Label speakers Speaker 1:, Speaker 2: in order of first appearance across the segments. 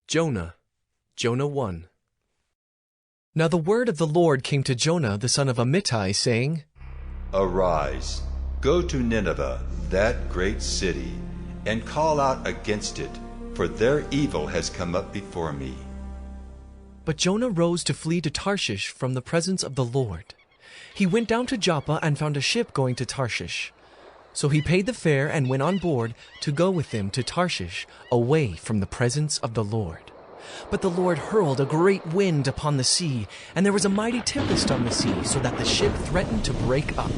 Speaker 1: Jonah 1. Now the word of the Lord came to Jonah the son of Amittai, saying,
Speaker 2: Arise, go to Nineveh, that great city, and call out against it, for their evil has come up before me.
Speaker 1: But Jonah rose to flee to Tarshish from the presence of the Lord. He went down to Joppa and found a ship going to Tarshish. So he paid the fare and went on board to go with them to Tarshish, away from the presence of the Lord. But the Lord hurled a great wind upon the sea, and there was a mighty tempest on the sea, so that the ship threatened to break up.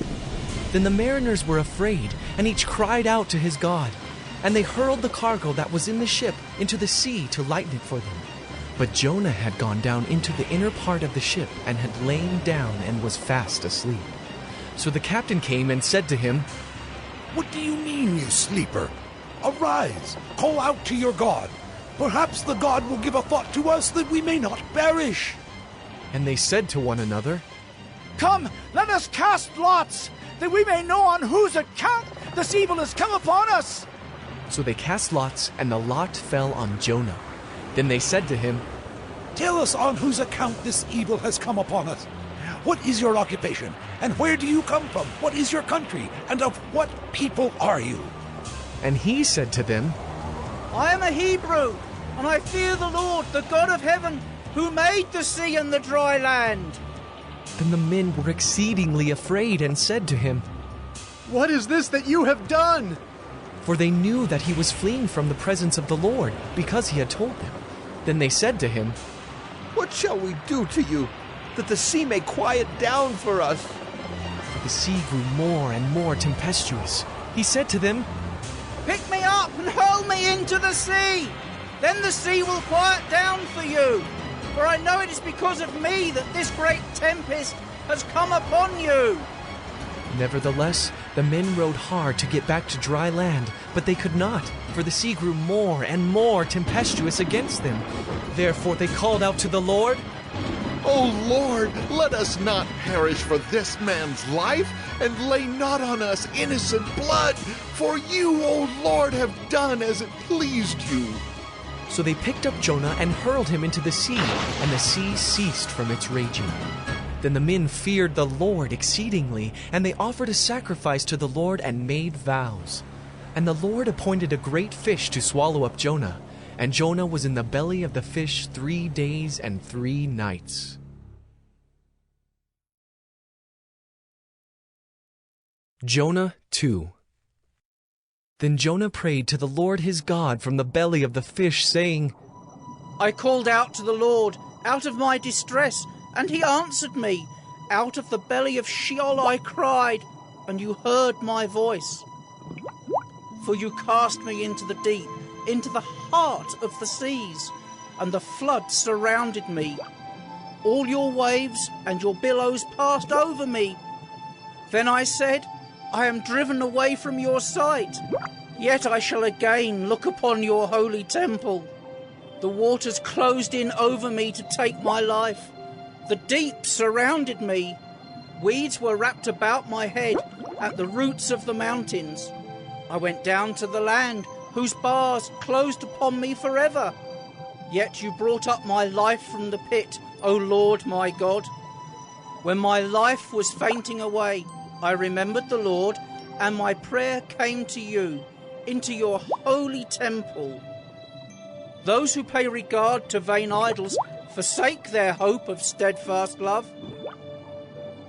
Speaker 1: Then the mariners were afraid, and each cried out to his God. And they hurled the cargo that was in the ship into the sea to lighten it for them. But Jonah had gone down into the inner part of the ship and had lain down and was fast asleep. So the captain came and said to him,
Speaker 3: What do you mean, you sleeper? Arise, call out to your God. Perhaps the God will give a thought to us that we may not perish.
Speaker 1: And they said to one another,
Speaker 4: Come, let us cast lots, that we may know on whose account this evil has come upon us.
Speaker 1: So they cast lots, and the lot fell on Jonah. Then they said to him,
Speaker 3: Tell us on whose account this evil has come upon us. What is your occupation, and where do you come from? What is your country, and of what people are you?
Speaker 1: And he said to them,
Speaker 4: I am a Hebrew, and I fear the Lord, the God of heaven, who made the sea and the dry land.
Speaker 1: Then the men were exceedingly afraid and said to him,
Speaker 5: What is this that you have done?
Speaker 1: For they knew that he was fleeing from the presence of the Lord, because he had told them. Then they said to him,
Speaker 5: What shall we do to you, that the sea may quiet down for us?
Speaker 1: For the sea grew more and more tempestuous. He said to them,
Speaker 4: Pick me up and hurl me into the sea. Then the sea will quiet down for you. For I know it is because of me that this great tempest has come upon you.
Speaker 1: Nevertheless, the men rowed hard to get back to dry land, but they could not, for the sea grew more and more tempestuous against them. Therefore they called out to the Lord,
Speaker 6: O Lord, let us not perish for this man's life, and lay not on us innocent blood, for you, O Lord, have done as it pleased you.
Speaker 1: So they picked up Jonah and hurled him into the sea, and the sea ceased from its raging. Then the men feared the Lord exceedingly, and they offered a sacrifice to the Lord and made vows. And the Lord appointed a great fish to swallow up Jonah, and Jonah was in the belly of the fish 3 days and 3 nights. Jonah 2. Then Jonah prayed to the Lord his God from the belly of the fish, saying,
Speaker 4: I called out to the Lord out of my distress, and he answered me. Out of the belly of Sheol I cried, and you heard my voice. For you cast me into the deep, into the heart of the seas, and the flood surrounded me. All your waves and your billows passed over me. Then I said, I am driven away from your sight, yet I shall again look upon your holy temple. The waters closed in over me to take my life. The deep surrounded me. Weeds were wrapped about my head at the roots of the mountains. I went down to the land, whose bars closed upon me forever. Yet you brought up my life from the pit, O Lord my God. When my life was fainting away, I remembered the Lord, and my prayer came to you, into your holy temple. Those who pay regard to vain idols forsake their hope of steadfast love.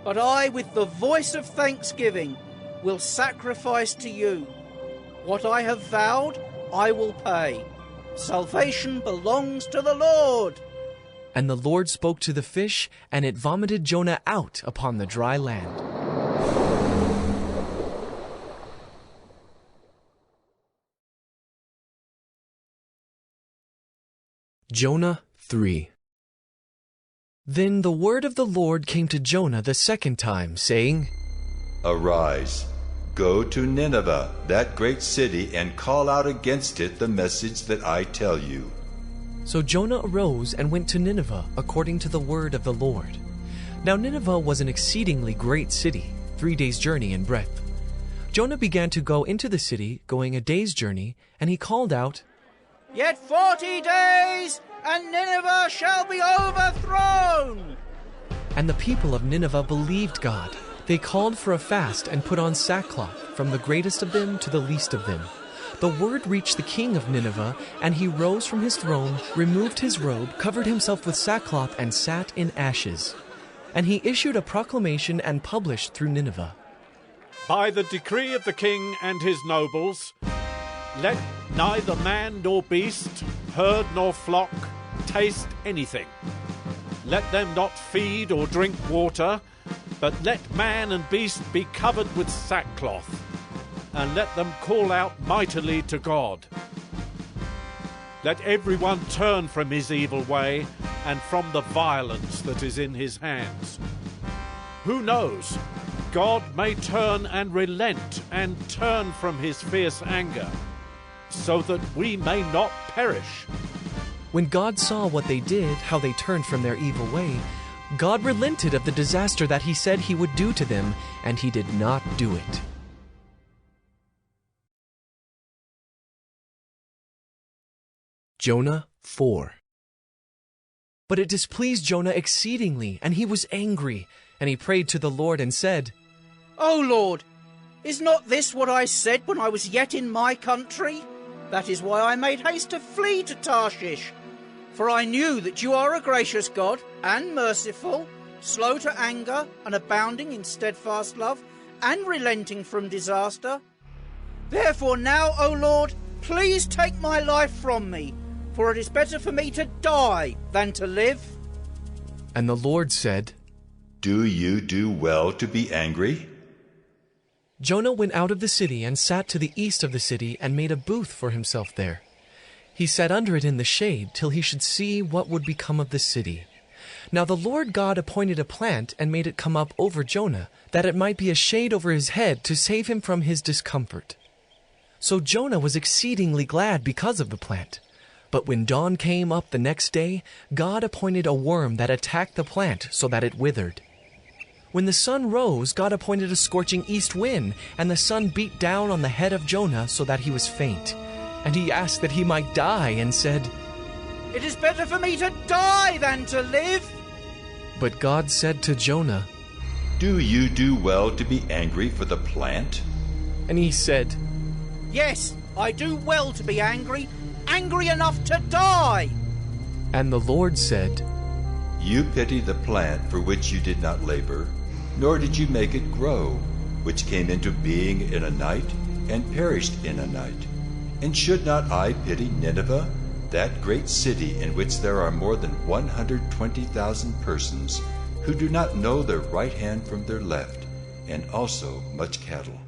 Speaker 4: But I, with the voice of thanksgiving, will sacrifice to you. What I have vowed, I will pay. Salvation belongs to the Lord.
Speaker 1: And the Lord spoke to the fish, and it vomited Jonah out upon the dry land. Jonah 3. Then the word of the Lord came to Jonah the second time, saying,
Speaker 2: Arise, go to Nineveh, that great city, and call out against it the message that I tell you.
Speaker 1: So Jonah arose and went to Nineveh according to the word of the Lord. Now Nineveh was an exceedingly great city, 3 days' journey in breadth. Jonah began to go into the city, going a day's journey, and he called out,
Speaker 4: Yet 40 days, and Nineveh shall be overthrown.
Speaker 1: And the people of Nineveh believed God. They called for a fast and put on sackcloth, from the greatest of them to the least of them. The word reached the king of Nineveh, and he rose from his throne, removed his robe, covered himself with sackcloth, and sat in ashes. And he issued a proclamation and published through Nineveh.
Speaker 7: By the decree of the king and his nobles, let neither man nor beast, herd nor flock, taste anything. Let them not feed or drink water, but let man and beast be covered with sackcloth, and let them call out mightily to God. Let everyone turn from his evil way and from the violence that is in his hands. Who knows? God may turn and relent and turn from his fierce anger, so that we may not perish.
Speaker 1: When God saw what they did, how they turned from their evil way, God relented of the disaster that he said he would do to them, and he did not do it. Jonah 4. But it displeased Jonah exceedingly, and he was angry, and he prayed to the Lord and said,
Speaker 4: O Lord, is not this what I said when I was yet in my country? That is why I made haste to flee to Tarshish. For I knew that you are a gracious God and merciful, slow to anger and abounding in steadfast love, and relenting from disaster. Therefore now, O Lord, please take my life from me, for it is better for me to die than to live.
Speaker 1: And the Lord said,
Speaker 2: Do you do well to be angry?
Speaker 1: Jonah went out of the city and sat to the east of the city and made a booth for himself there. He sat under it in the shade till he should see what would become of the city. Now the Lord God appointed a plant and made it come up over Jonah, that it might be a shade over his head to save him from his discomfort. So Jonah was exceedingly glad because of the plant. But when dawn came up the next day, God appointed a worm that attacked the plant so that it withered. When the sun rose, God appointed a scorching east wind, and the sun beat down on the head of Jonah so that he was faint. And he asked that he might die, and said,
Speaker 4: It is better for me to die than to live.
Speaker 1: But God said to Jonah,
Speaker 2: Do you do well to be angry for the plant?
Speaker 1: And he said,
Speaker 4: Yes, I do well to be angry, angry enough to die.
Speaker 1: And the Lord said,
Speaker 2: You pity the plant for which you did not labor, nor did you make it grow, which came into being in a night and perished in a night. And should not I pity Nineveh, that great city in which there are more than 120,000 persons who do not know their right hand from their left, and also much cattle?